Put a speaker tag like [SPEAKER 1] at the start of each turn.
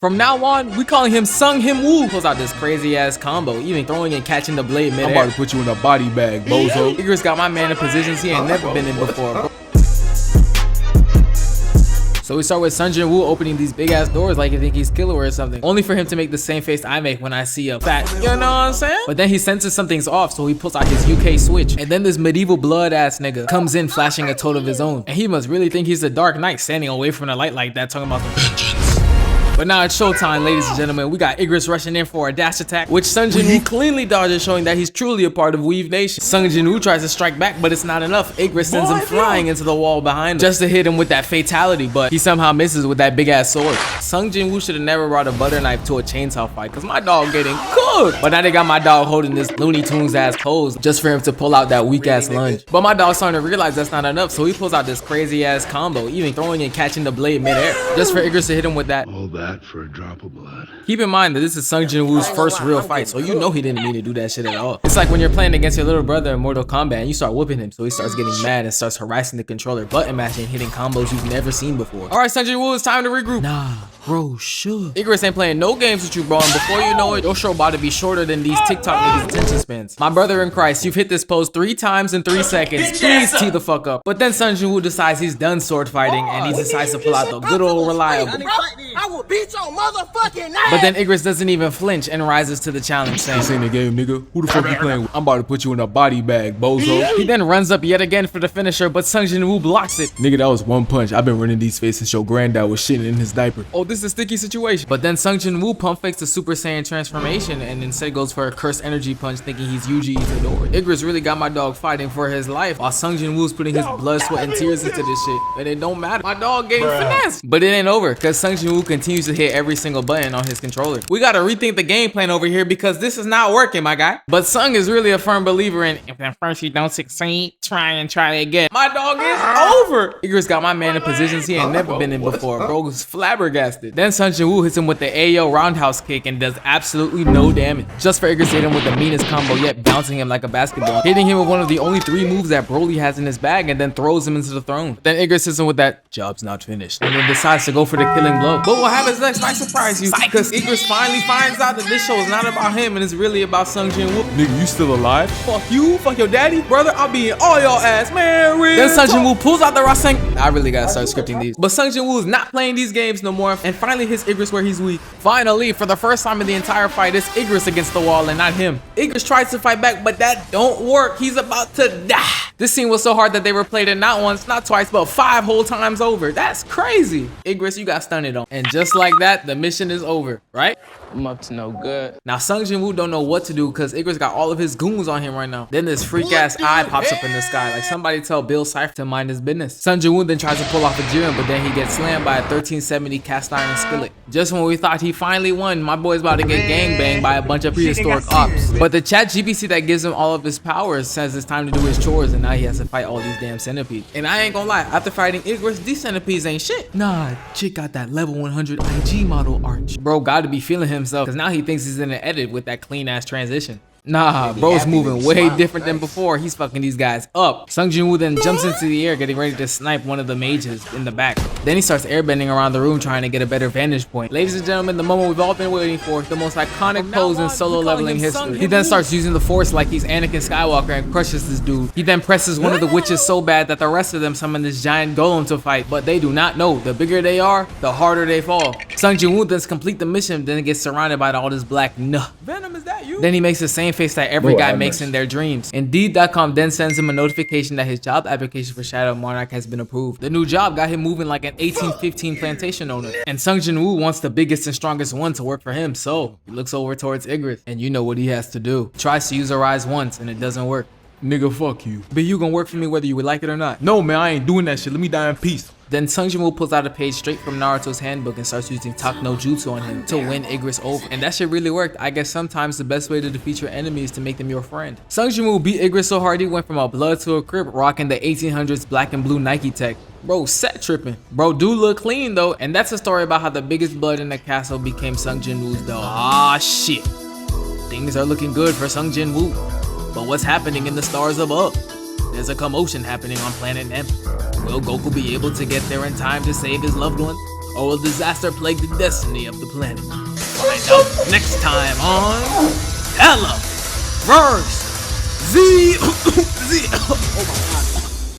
[SPEAKER 1] From now on, we calling him Sung Jin Woo. Pulls out this crazy ass combo, even throwing and catching the blade mid-air.
[SPEAKER 2] I'm about to put you in a body bag, bozo.
[SPEAKER 1] Igris got my man in positions he ain't never been in before, bro. So we start with Sung Jin Woo opening these big ass doors like you think he's killer or something, only for him to make the same face I make when I see a fat, you know what I'm saying? But then he senses something's off, so he pulls out his UK switch, and then this medieval blood ass nigga comes in flashing a toad of his own, and he must really think he's the Dark Knight standing away from the light like that, talking about the vengeance. But now it's showtime, ladies and gentlemen. We got Igris rushing in for a dash attack, which Sung Jin Woo cleanly dodges, showing that he's truly a part of Weave Nation. Sung Jin Woo tries to strike back, but it's not enough. Igris sends him flying into the wall behind him just to hit him with that fatality, but he somehow misses with that big ass sword. Sung Jin Woo should have never brought a butter knife to a chainsaw fight, cause my dog getting cooked. But now they got my dog holding this Looney Tunes ass pose just for him to pull out that weak ass lunge. But my dog's starting to realize that's not enough, so he pulls out this crazy ass combo, even throwing and catching the blade mid-air, just for Igris to hit him with that.
[SPEAKER 3] All that for a drop of blood.
[SPEAKER 1] Keep in mind that this is Sung Jin Woo's first real fight, so you know he didn't mean to do that shit at all. It's like when you're playing against your little brother in Mortal Kombat and you start whooping him, so he starts getting mad and starts harassing the controller, button mashing, hitting combos you've never seen before. Alright, Sung Jin Woo, it's time to regroup. Nah, bro, sure. Igris ain't playing no games with you, bro, and before you know it, your show about to be shorter than these TikTok niggas' attention spans. My brother in Christ, you've hit this pose 3 times in 3 seconds. Please tee the fuck up. But then Sung Jin Woo decides he's done sword fighting and he decides to pull out the good old reliable.
[SPEAKER 4] I will beat your motherfucking ass.
[SPEAKER 1] But then Igris doesn't even flinch and rises to the challenge, saying,
[SPEAKER 2] This ain't a game, nigga. Who the fuck you playing with? I'm about to put you in a body bag, bozo.
[SPEAKER 1] He then runs up yet again for the finisher, but Sung Jin Woo blocks it.
[SPEAKER 2] Nigga, that was one punch. I've been running these faces since your granddad was shitting in his diaper.
[SPEAKER 1] Oh, this is a sticky situation. But then Sung Jin Woo pump fakes the Super Saiyan transformation and instead goes for a cursed energy punch, thinking he's Yuji Itadori. Igris really got my dog fighting for his life, while Sung Jin Woo's putting his blood, sweat, and tears into this shit. And it don't matter. My dog getting finessed. But it ain't over, because Sung Jin Woo continues to hit every single button on his controller. We gotta rethink the game plan over here because this is not working, my guy. But Sung is really a firm believer in, if at first you don't succeed, try again. My dog is over. Igris got my man in positions he ain't never been in before. Bro was flabbergasted. Then Sung Jin Woo hits him with the Ayo roundhouse kick and does absolutely no damage. Just for Igris to hit him with the meanest combo yet, bouncing him like a basketball, hitting him with one of the only 3 moves that Broly has in his bag, and then throws him into the throne. Then Igris hits him with that job's not finished, and then decides to go for the killing blow. But what happens next might surprise you, because Igris finally finds out that this show is not about him and it's really about Sung Jin Woo.
[SPEAKER 2] Nigga, you still alive?
[SPEAKER 1] Fuck you, fuck your daddy, brother, I'll be in all y'all ass, man. Then Sung Jin Woo pulls out the Rasen. I really gotta start scripting these. But Sung Jin Woo is not playing these games no more and finally hits Igris where he's weak. Finally, for the first time in the entire fight, it's Igris against the wall and not him. Igris tries to fight back, but that don't work. He's about to die. This scene was so hard that they replayed it not once, not twice, but 5 whole times over. That's crazy. Igris, you got stunned on. And just like that, the mission is over, right? I'm up to no good. Now Sung Jin Woo don't know what to do because Igris got all of his goons on him right now. Then this freak ass eye pops up in the sky, like somebody tell Bill Cipher to mind his business. Sung Jin Woo then tries to pull off a Jiren, but then he gets slammed by a 1370 cast iron skillet. Just when we thought he finally won, my boy's about to get gangbanged by a bunch of prehistoric ops. But the chat GBC that gives him all of his powers says it's time to do his chores, and now he has to fight all these damn centipedes. And I ain't gonna lie, after fighting Igris, these centipedes ain't shit. Nah, chick got that level 100 IG model arch. Bro gotta be feeling himself, because now he thinks he's in an edit with that clean ass transition. Nah, bro's moving way different than before. He's fucking these guys up. Sung Jin Woo then jumps into the air, getting ready to snipe one of the mages in the back. Then he starts airbending around the room, trying to get a better vantage point. Ladies and gentlemen, the moment we've all been waiting for, the most iconic pose in solo leveling history. He then starts using the force like he's Anakin Skywalker and crushes this dude. He then presses one of the witches so bad that the rest of them summon this giant golem to fight, but they do not know. The bigger they are, the harder they fall. Sung Jin Woo then complete the mission, then gets surrounded by all this black Venom, is that you? Then he makes the same face that every guy makes in their dreams. Indeed.com then sends him a notification that his job application for Shadow Monarch has been approved. The new job got him moving like an 1815 plantation owner. And Sung Jin Woo wants the biggest and strongest one to work for him, so he looks over towards Igris, and you know what he has to do. Tries to use a rise once, and it doesn't work.
[SPEAKER 2] Nigga, fuck you.
[SPEAKER 1] But you gonna work for me whether you would like it or not.
[SPEAKER 2] No, man, I ain't doing that shit. Let me die in peace.
[SPEAKER 1] Then Sung Jin Woo pulls out a page straight from Naruto's handbook and starts using Talk no Jutsu on him to win Igris over. And that shit really worked. I guess sometimes the best way to defeat your enemy is to make them your friend. Sung Jin Woo beat Igris so hard he went from a blood to a crip, rocking the 1800s black and blue Nike tech. Bro, set tripping. Bro, do look clean though. And that's a story about how the biggest blood in the castle became Sung Jin Woo's dog. Ah shit. Things are looking good for Sung Jin Woo. But what's happening in the stars above? There's a commotion happening on planet M. Will Goku be able to get there in time to save his loved one? or will disaster plague the destiny of the planet? Find out next time on Ella vs. Z. Oh my